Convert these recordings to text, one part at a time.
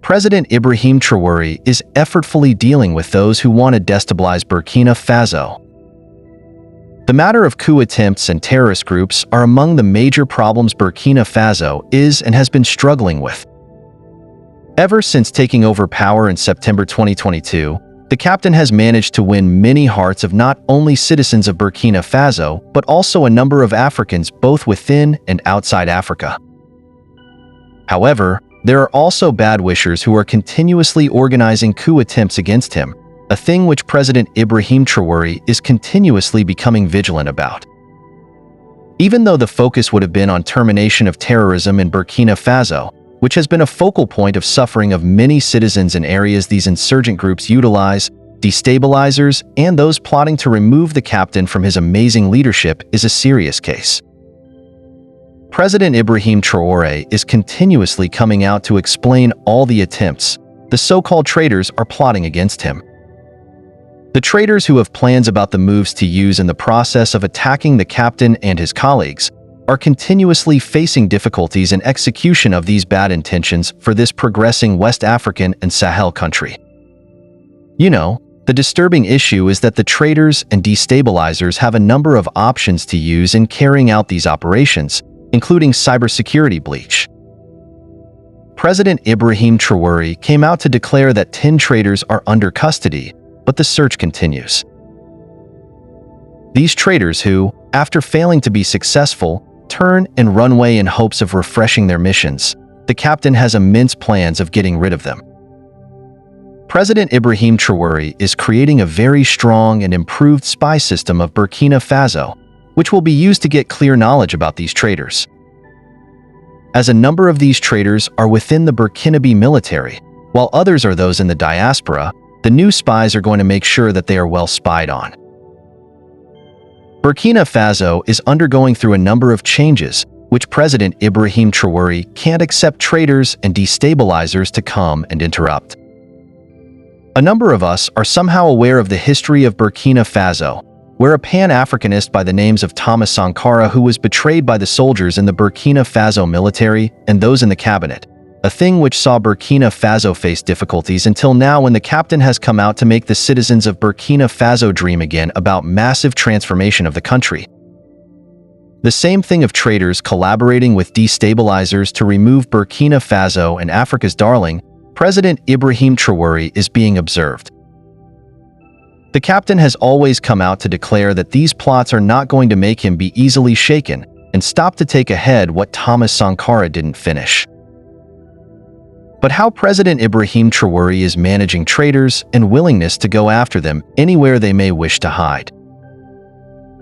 President Ibrahim Traore is effortfully dealing with those who want to destabilize Burkina Faso. The matter of coup attempts and terrorist groups are among the major problems Burkina Faso is and has been struggling with. Ever since taking over power in September 2022, the captain has managed to win many hearts of not only citizens of Burkina Faso, but also a number of Africans both within and outside Africa. However, there are also bad wishers who are continuously organizing coup attempts against him, a thing which President Ibrahim Traore is continuously becoming vigilant about. Even though the focus would have been on termination of terrorism in Burkina Faso, which has been a focal point of suffering of many citizens in areas these insurgent groups utilize, destabilizers, and those plotting to remove the captain from his amazing leadership is a serious case. President Ibrahim Traore is continuously coming out to explain all the attempts the so-called traitors are plotting against him. The traitors who have plans about the moves to use in the process of attacking the captain and his colleagues are continuously facing difficulties in execution of these bad intentions for this progressing West African and Sahel country. You know, the disturbing issue is that the traitors and destabilizers have a number of options to use in carrying out these operations, including cybersecurity breach. President Ibrahim Traore came out to declare that 10 traitors are under custody, but the search continues. These traitors who, after failing to be successful, turn and run away in hopes of refreshing their missions, the captain has immense plans of getting rid of them. President Ibrahim Traore is creating a very strong and improved spy system of Burkina Faso, which will be used to get clear knowledge about these traitors. As a number of these traitors are within the Burkinabe military, while others are those in the diaspora, the new spies are going to make sure that they are well spied on. Burkina Faso is undergoing through a number of changes, which President Ibrahim Traore can't accept traitors and destabilizers to come and interrupt. A number of us are somehow aware of the history of Burkina Faso, where a Pan-Africanist by the names of Thomas Sankara, who was betrayed by the soldiers in the Burkina Faso military and those in the cabinet, a thing which saw Burkina Faso face difficulties until now when the captain has come out to make the citizens of Burkina Faso dream again about massive transformation of the country. The same thing of traitors collaborating with destabilizers to remove Burkina Faso and Africa's darling, President Ibrahim Traore is being observed. The captain has always come out to declare that these plots are not going to make him be easily shaken and stop to take ahead what Thomas Sankara didn't finish. But how President Ibrahim Traore is managing traitors and willingness to go after them anywhere they may wish to hide.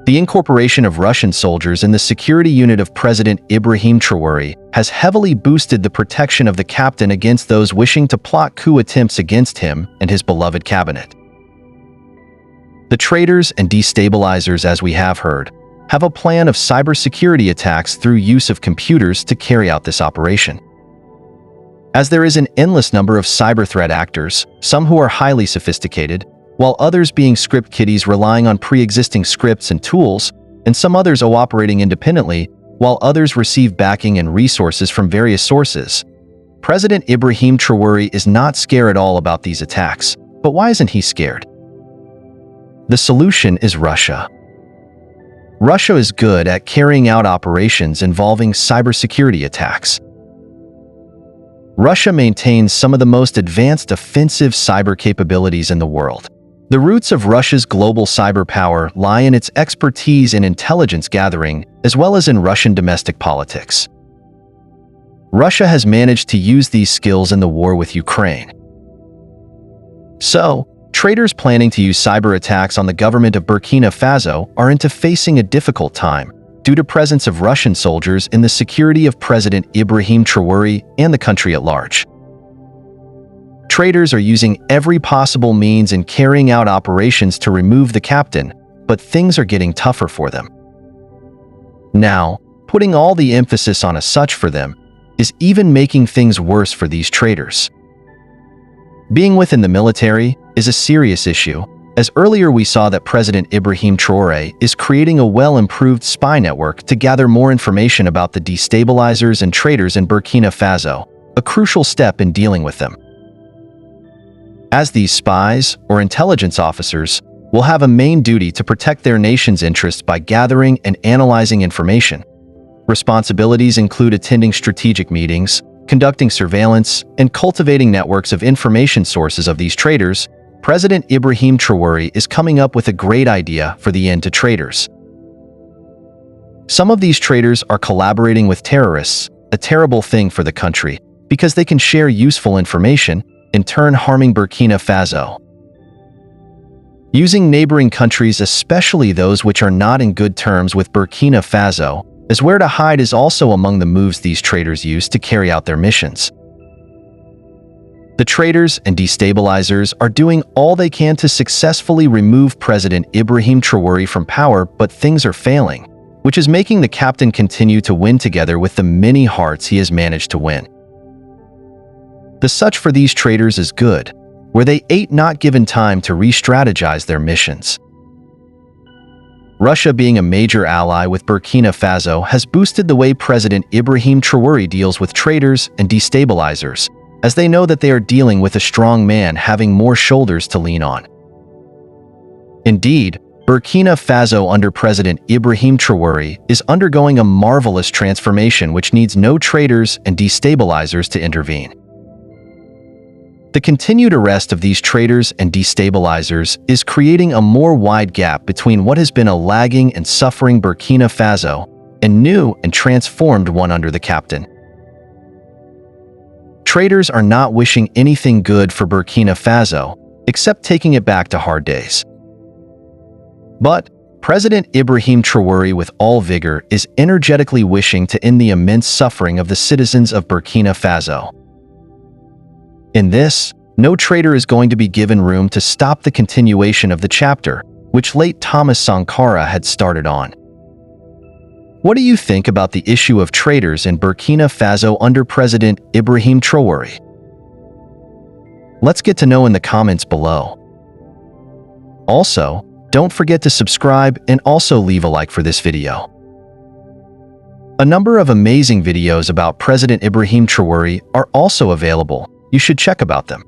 The incorporation of Russian soldiers in the security unit of President Ibrahim Traore has heavily boosted the protection of the captain against those wishing to plot coup attempts against him and his beloved cabinet. The traitors and destabilizers, as we have heard, have a plan of cybersecurity attacks through use of computers to carry out this operation. As there is an endless number of cyber threat actors, some who are highly sophisticated, while others being script kiddies relying on pre-existing scripts and tools, and some others operating independently, while others receive backing and resources from various sources. President Ibrahim Traore is not scared at all about these attacks, but why isn't he scared? The solution is Russia. Russia is good at carrying out operations involving cybersecurity attacks. Russia maintains some of the most advanced offensive cyber capabilities in the world. The roots of Russia's global cyber power lie in its expertise in intelligence gathering, as well as in Russian domestic politics. Russia has managed to use these skills in the war with Ukraine. So, traitors planning to use cyber attacks on the government of Burkina Faso are into facing a difficult time, due to presence of Russian soldiers in the security of President Ibrahim Traore and the country at large. Traitors are using every possible means in carrying out operations to remove the captain, but things are getting tougher for them. Now, putting all the emphasis on as such for them is even making things worse for these traitors. Being within the military is a serious issue, as earlier we saw that President Ibrahim Traore is creating a well-improved spy network to gather more information about the destabilizers and traitors in Burkina Faso, a crucial step in dealing with them. as these spies or intelligence officers will have a main duty to protect their nation's interests by gathering and analyzing information. Responsibilities include attending strategic meetings, conducting surveillance, and cultivating networks of information sources of these traitors. President Ibrahim Traore is coming up with a great idea for the end to traitors. Some of these traitors are collaborating with terrorists, a terrible thing for the country, because they can share useful information, in turn harming Burkina Faso. Using neighboring countries, especially those which are not in good terms with Burkina Faso, as where to hide is also among the moves these traitors use to carry out their missions. The traitors and destabilizers are doing all they can to successfully remove President Ibrahim Traore from power, but things are failing, which is making the captain continue to win together with the many hearts he has managed to win. The such for these traitors is good, where they ain't not given time to re-strategize their missions. Russia, being a major ally with Burkina Faso, has boosted the way President Ibrahim Traore deals with traitors and destabilizers, as they know that they are dealing with a strong man having more shoulders to lean on. Indeed, Burkina Faso under President Ibrahim Traore is undergoing a marvelous transformation which needs no traitors and destabilizers to intervene. The continued arrest of these traitors and destabilizers is creating a more wide gap between what has been a lagging and suffering Burkina Faso and new and transformed one under the captain. Traitors are not wishing anything good for Burkina Faso, except taking it back to hard days. But President Ibrahim Traore, with all vigor, is energetically wishing to end the immense suffering of the citizens of Burkina Faso. In this, no traitor is going to be given room to stop the continuation of the chapter, which late Thomas Sankara had started on. What do you think about the issue of traitors in Burkina Faso under President Ibrahim Traore? Let's get to know in the comments below. Also, don't forget to subscribe and also leave a like for this video. A number of amazing videos about President Ibrahim Traore are also available. You should check about them.